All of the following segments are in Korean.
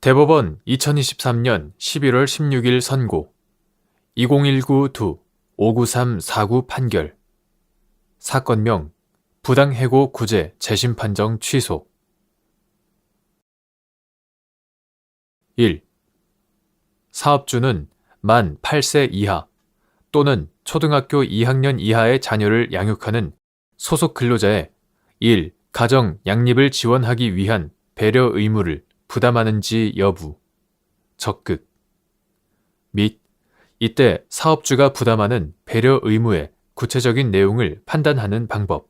대법원 2023년 11월 16일 선고 2019-2 593-49 판결 사건명 부당해고 구제 재심 판정 취소 1. 사업주는 만 8세 이하 또는 초등학교 2학년 이하의 자녀를 양육하는 소속 근로자의 1. 가정 양립을 지원하기 위한 배려 의무를 부담하는지 여부, 적극 및 이때 사업주가 부담하는 배려 의무의 구체적인 내용을 판단하는 방법.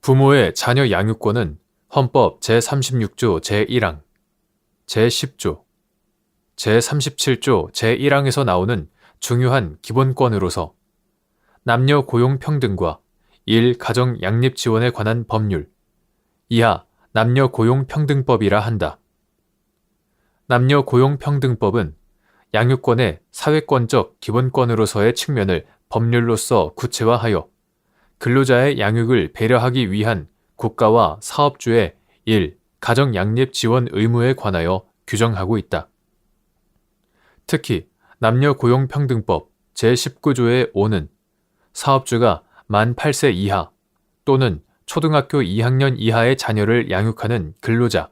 부모의 자녀 양육권은 헌법 제36조 제1항, 제10조, 제37조 제1항에서 나오는 중요한 기본권으로서 남녀 고용 평등과 1. 가정 양립 지원에 관한 법률, 이하 남녀 고용 평등법이라 한다. 남녀 고용 평등법은 양육권의 사회권적 기본권으로서의 측면을 법률로서 구체화하여 근로자의 양육을 배려하기 위한 국가와 사업주의 1. 가정 양립 지원 의무에 관하여 규정하고 있다. 특히 남녀 고용 평등법 제19조의 5는 사업주가 만 8세 이하 또는 초등학교 2학년 이하의 자녀를 양육하는 근로자,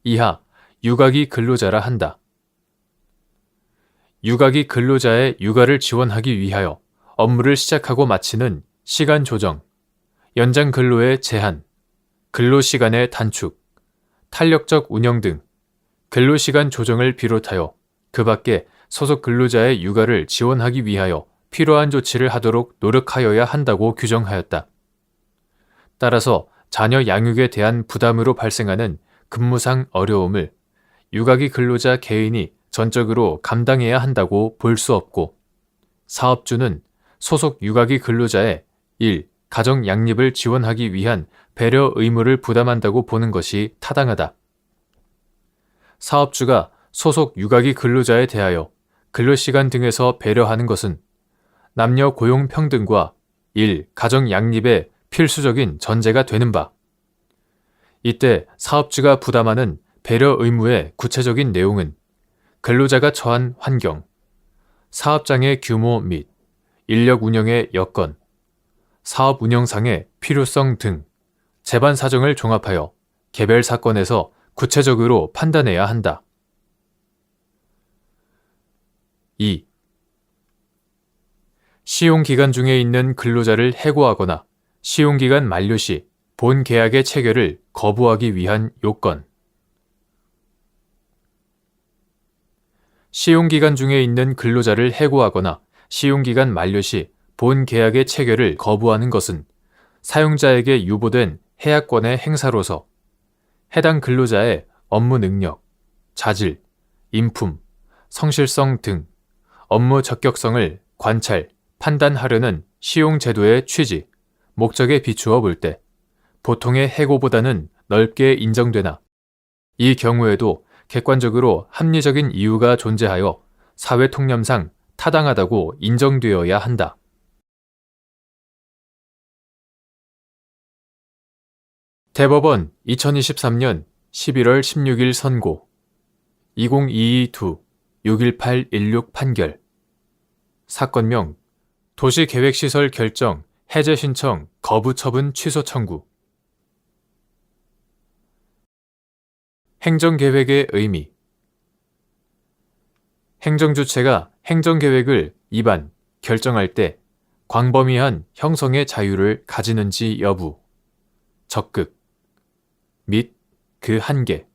이하 육아기 근로자라 한다. 육아기 근로자의 육아를 지원하기 위하여 업무를 시작하고 마치는 시간 조정, 연장 근로의 제한, 근로시간의 단축, 탄력적 운영 등 근로시간 조정을 비롯하여 그 밖에 소속 근로자의 육아를 지원하기 위하여 필요한 조치를 하도록 노력하여야 한다고 규정하였다. 따라서 자녀 양육에 대한 부담으로 발생하는 근무상 어려움을 육아기 근로자 개인이 전적으로 감당해야 한다고 볼 수 없고 사업주는 소속 육아기 근로자의 1. 가정 양립을 지원하기 위한 배려 의무를 부담한다고 보는 것이 타당하다. 사업주가 소속 육아기 근로자에 대하여 근로시간 등에서 배려하는 것은 남녀 고용 평등과 1. 가정 양립의 필수적인 전제가 되는 바. 이때 사업주가 부담하는 배려 의무의 구체적인 내용은 근로자가 처한 환경, 사업장의 규모 및 인력 운영의 여건, 사업 운영상의 필요성 등 재반 사정을 종합하여 개별 사건에서 구체적으로 판단해야 한다. 2. 시용기간 중에 있는 근로자를 해고하거나 시용기간 만료 시 본 계약의 체결을 거부하기 위한 요건. 시용기간 중에 있는 근로자를 해고하거나 시용기간 만료 시 본 계약의 체결을 거부하는 것은 사용자에게 유보된 해약권의 행사로서 해당 근로자의 업무 능력, 자질, 인품, 성실성 등 업무 적격성을 관찰, 판단하려는 시용제도의 취지, 목적에 비추어 볼 때 보통의 해고보다는 넓게 인정되나 이 경우에도 객관적으로 합리적인 이유가 존재하여 사회 통념상 타당하다고 인정되어야 한다. 대법원 2023년 11월 16일 선고 2022-2-61816 판결 사건명 도시계획시설 결정 해제 신청 거부 처분 취소 청구 행정계획의 의미 행정주체가 행정계획을 위반, 결정할 때 광범위한 형성의 자유를 가지는지 여부, 적극 및 그 한계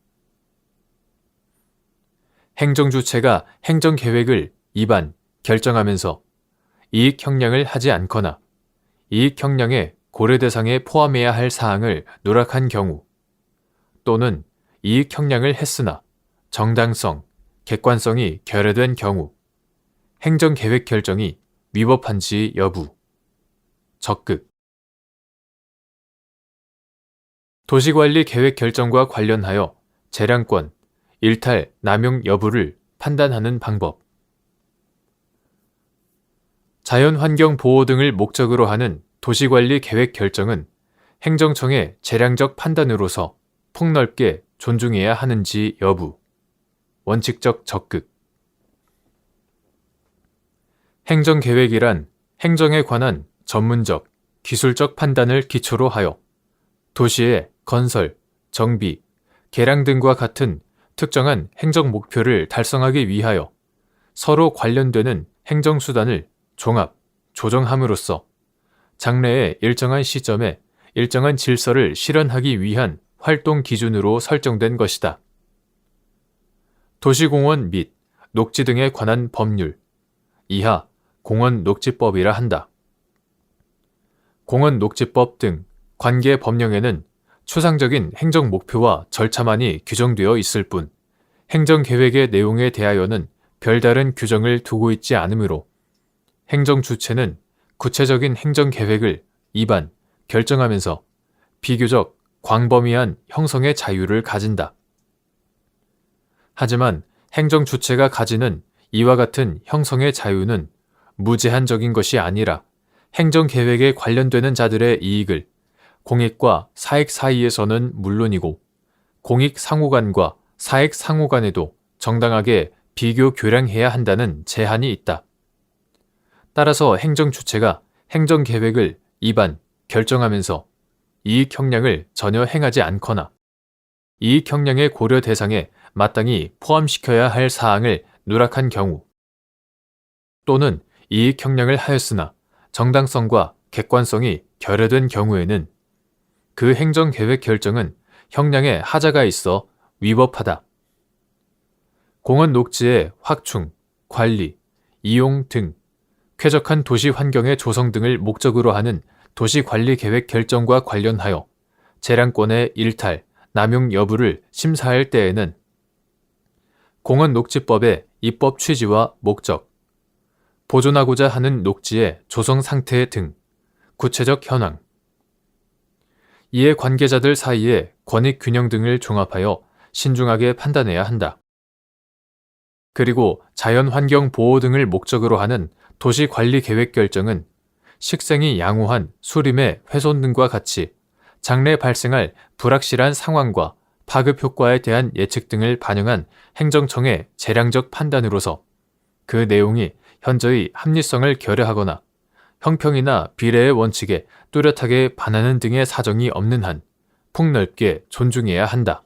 행정주체가 행정계획을 위반, 결정하면서 이익 형량을 하지 않거나 이익 형량의 고려 대상에 포함해야 할 사항을 누락한 경우 또는 이익 형량을 했으나 정당성, 객관성이 결여된 경우 행정계획 결정이 위법한지 여부, 적극 도시관리 계획 결정과 관련하여 재량권, 일탈, 남용 여부를 판단하는 방법 자연환경 보호 등을 목적으로 하는 도시관리 계획 결정은 행정청의 재량적 판단으로서 폭넓게 존중해야 하는지 여부. 원칙적 적극. 행정계획이란 행정에 관한 전문적, 기술적 판단을 기초로 하여 도시의 건설, 정비, 개량 등과 같은 특정한 행정 목표를 달성하기 위하여 서로 관련되는 행정수단을 종합, 조정함으로써 장래의 일정한 시점에 일정한 질서를 실현하기 위한 활동 기준으로 설정된 것이다. 도시공원 및 녹지 등에 관한 법률, 이하 공원녹지법이라 한다. 공원녹지법 등 관계 법령에는 추상적인 행정 목표와 절차만이 규정되어 있을 뿐 행정계획의 내용에 대하여는 별다른 규정을 두고 있지 않으므로 행정 주체는 구체적인 행정계획을 입안, 결정하면서 비교적 광범위한 형성의 자유를 가진다. 하지만 행정 주체가 가지는 이와 같은 형성의 자유는 무제한적인 것이 아니라 행정계획에 관련되는 자들의 이익을 공익과 사익 사이에서는 물론이고 공익 상호간과 사익 상호간에도 정당하게 비교 교량해야 한다는 제한이 있다. 따라서 행정 주체가 행정계획을 입안, 결정하면서 이익 형량을 전혀 행하지 않거나 이익 형량의 고려 대상에 마땅히 포함시켜야 할 사항을 누락한 경우 또는 이익 형량을 하였으나 정당성과 객관성이 결여된 경우에는 그 행정계획 결정은 형량에 하자가 있어 위법하다. 공원 녹지의 확충, 관리, 이용 등 쾌적한 도시 환경의 조성 등을 목적으로 하는 도시관리계획 결정과 관련하여 재량권의 일탈, 남용 여부를 심사할 때에는 공원녹지법의 입법 취지와 목적, 보존하고자 하는 녹지의 조성 상태 등 구체적 현황, 이해 관계자들 사이의 권익 균형 등을 종합하여 신중하게 판단해야 한다. 그리고 자연환경 보호 등을 목적으로 하는 도시관리계획 결정은 식생이 양호한 수림의 훼손 등과 같이 장래 발생할 불확실한 상황과 파급 효과에 대한 예측 등을 반영한 행정청의 재량적 판단으로서 그 내용이 현저히 합리성을 결여하거나 형평이나 비례의 원칙에 뚜렷하게 반하는 등의 사정이 없는 한 폭넓게 존중해야 한다.